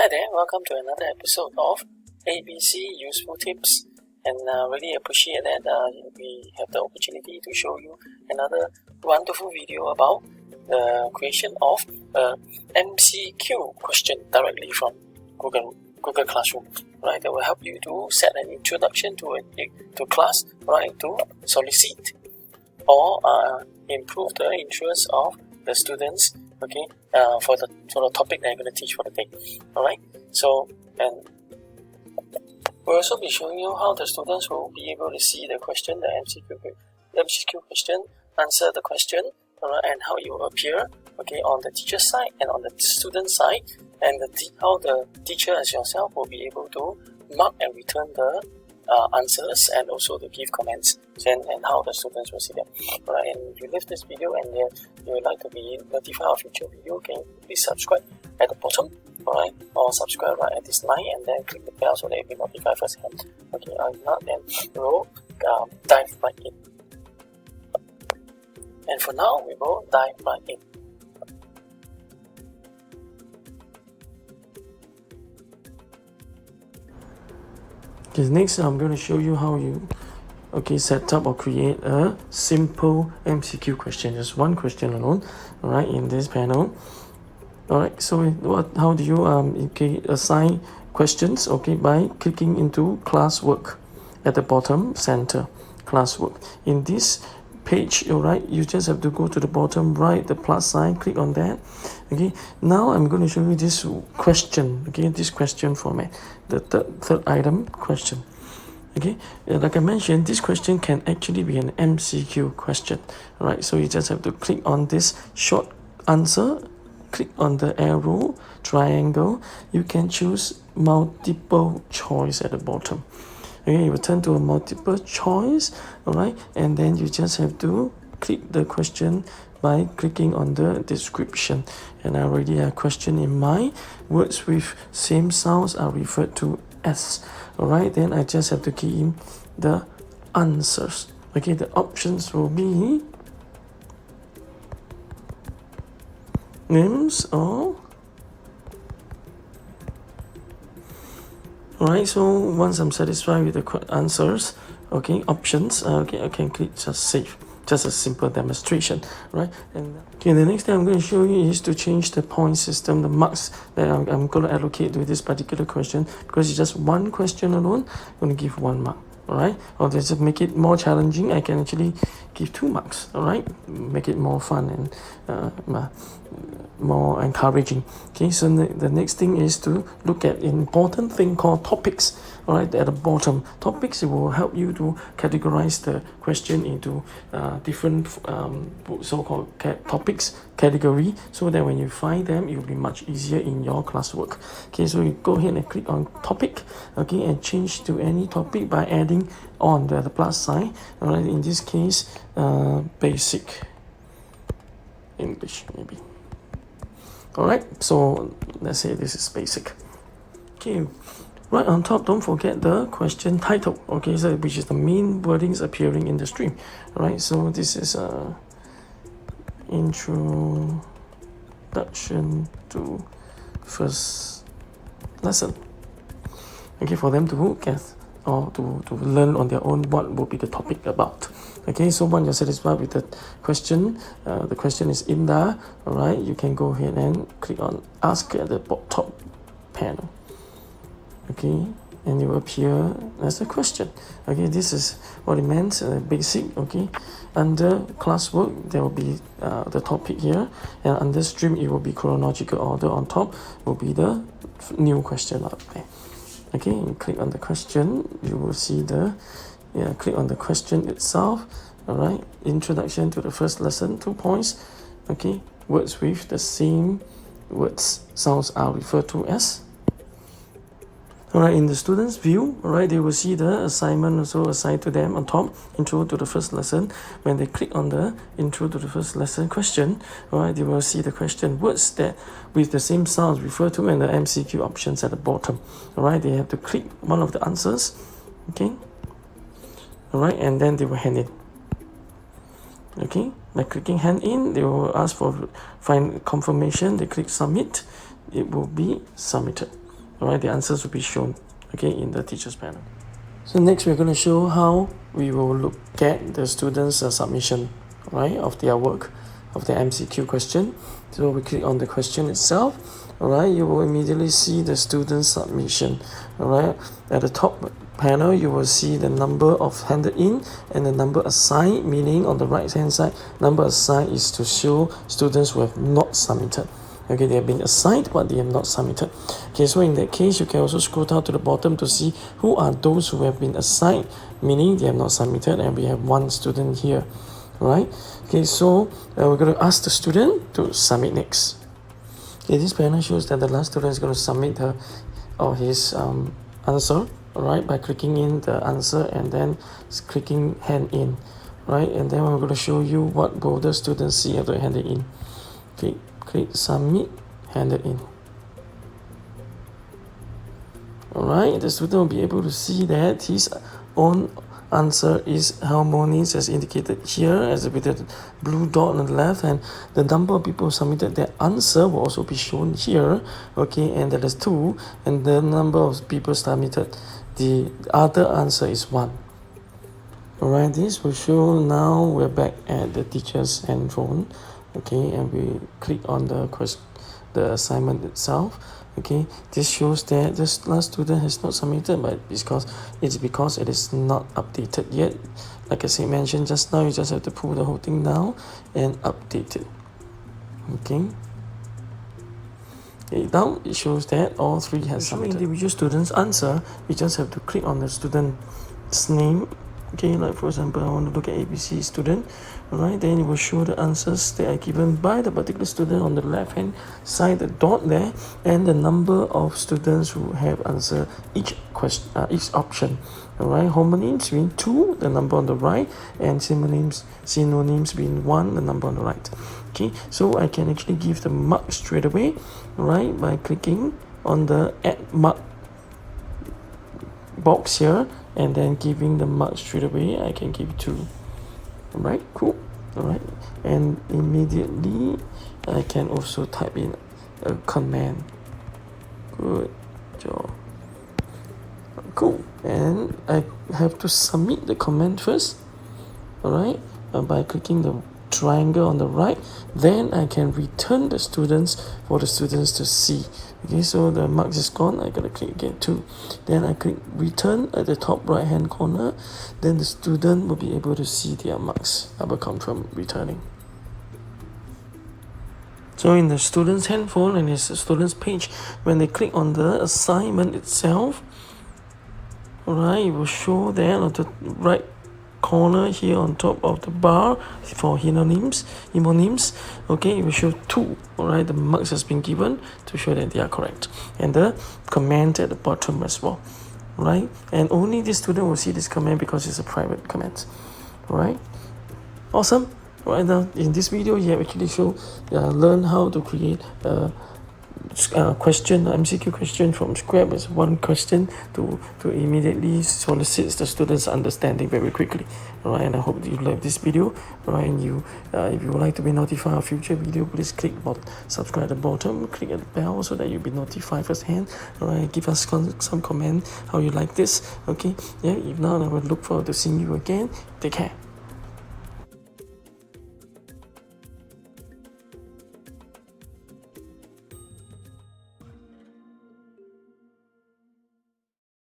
Hi there, welcome to another episode of ABC Useful Tips, and really appreciate that we have the opportunity to show you another wonderful video about the creation of MCQ question directly from Google Classroom, right? That will help you to set an introduction to class, right? To solicit or improve the interest of the students, okay, for the topic that I'm going to teach for the day. Alright, so and we'll also be showing you how the students will be able to see the question, the MCQ question, answer the question, alright, and how it will appear, okay, on the teacher side and on the student side, and how the teacher as yourself will be able to mark and return the answers, and also to give comments and how the students will see them. Alright, and if you leave this video and you would like to be notified of future video, can you please subscribe at the bottom, alright, or subscribe right at this line and then click the bell so that you'll be notified first hand. Okay, if not, then we'll dive right in. And for now, we will dive right in. Okay, next I'm going to show you how you set up or create a simple MCQ question, just one question alone, alright, in this panel. Alright, so how do you assign questions, by clicking into classwork at the bottom center, classwork. In this page, alright, you just have to go to the bottom right, the plus sign, click on that. Okay, now I'm going to show you this question, this question format, the third item, question. Okay, like I mentioned, this question can actually be an MCQ question. Alright, so you just have to click on this short answer, click on the arrow, triangle. You can choose multiple choice at the bottom. Okay, you will turn to a multiple choice, alright, and then you just have to click the question by clicking on the description. And I already have a question in mind. Words with same sounds are referred to as. Alright, then I just have to key in the answers. Okay, the options will be names or alright, so once I'm satisfied with the answers, options, I can click just save. Just a simple demonstration, right? And the next thing I'm going to show you is to change the point system, the marks that I'm going to allocate to this particular question, because it's just one question alone. I'm going to give 1 mark, alright? Or just make it more challenging, I can actually give 2 marks, alright? Make it more fun and more encouraging. Okay, so the next thing is to look at an important thing called topics. Alright, at the bottom, topics will help you to categorize the question into different so-called topics category, so that when you find them, it will be much easier in your classwork. Okay, so you go ahead and click on topic, and change to any topic by adding on the plus sign. Alright, in this case, basic English maybe. Alright, so let's say this is basic. Okay, right on top, don't forget the question title, so which is the main wordings appearing in the stream. Alright, so this is introduction to first lesson. Okay, for them to get or to learn on their own what will be the topic about. Okay, so once you're satisfied with the question is in there, alright, you can go ahead and click on ask at the top panel. Okay, and it will appear as a question. Okay, this is what it meant, basic. Okay, under classwork there will be the topic here, and under stream it will be chronological order. On top will be the new question out there. Okay, you click on the question, you will see click on the question itself. Alright, introduction to the first lesson, 2 points. Okay, words with the same words sounds are referred to as. Alright, in the student's view, alright, they will see the assignment also assigned to them on top, intro to the first lesson. When they click on the intro to the first lesson question, alright, they will see the question, words that with the same sounds referred to, and the MCQ options at the bottom. Alright, they have to click one of the answers. Okay, alright, and then they will hand in. Okay, by clicking hand in, they will ask for find confirmation. They click submit, it will be submitted. Alright, the answers will be shown, okay, in the teacher's panel. So next we're going to show how we will look at the students' submission, right, of their work, of the MCQ question. So we click on the question itself. Alright, you will immediately see the student's submission. Alright, at the top panel you will see the number of handed in and the number assigned, meaning on the right hand side, number assigned is to show students who have not submitted. Okay, they have been assigned but they have not submitted. Okay, so in that case you can also scroll down to the bottom to see who are those who have been assigned, meaning they have not submitted, and we have one student here. Right? Okay, so we're going to ask the student to submit next. Okay, this panel shows that the last student is going to submit her or his answer, right, by clicking in the answer and then clicking hand in, right, and then we're going to show you what will the students see after handing in. Okay, click submit, handed in. Alright, the student will be able to see that his own answer is harmonious as indicated here, as with the blue dot on the left, and the number of people who submitted their answer will also be shown here. Okay, and that is 2, and the number of people submitted the other answer is 1. Alright, this will show now we're back at the teacher's handphone. Okay, and we click on the assignment itself. Okay, this shows that this last student has not submitted, but it's because it is not updated yet. Like I said, mentioned just now, you just have to pull the whole thing down and update it. Okay, now it shows that all 3 has submitted. Individual student's answer, you just have to click on the student's name. Okay, like for example, I want to look at ABC student. Alright, then it will show the answers that are given by the particular student on the left hand side, the dot there, and the number of students who have answered each question, each option. Alright, homonyms being 2, the number on the right, and synonyms being 1, the number on the right. Okay, so I can actually give the mark straight away, right, by clicking on the add mark box here and then giving the mark straight away. I can give 2. Alright, cool. Alright, and immediately I can also type in a command. Good job. Cool. And I have to submit the command first. Alright, by clicking the triangle on the right, then I can return the students for the students to see. Okay, so the marks is gone. I gotta click again 2. Then I click return at the top right hand corner. Then the student will be able to see their marks that will come from returning. So in the student's handphone and his student's page, when they click on the assignment itself, alright, it will show there on the right corner here on top of the bar for homonyms. Okay, it will show 2. Alright, the marks has been given to show that they are correct, and the command at the bottom as well. Right, and only the student will see this command because it's a private command. Right, awesome. Right, now in this video you have actually learn how to create a question, MCQ question from scratch as one question to immediately solicit the students' understanding very quickly. Alright, and I hope you like this video. Alright, and you if you would like to be notified of future video, please click subscribe at the bottom, click at the bell so that you'll be notified firsthand. Alright, give us some comment how you like this. Okay, yeah, if not, I will look forward to seeing you again. Take care.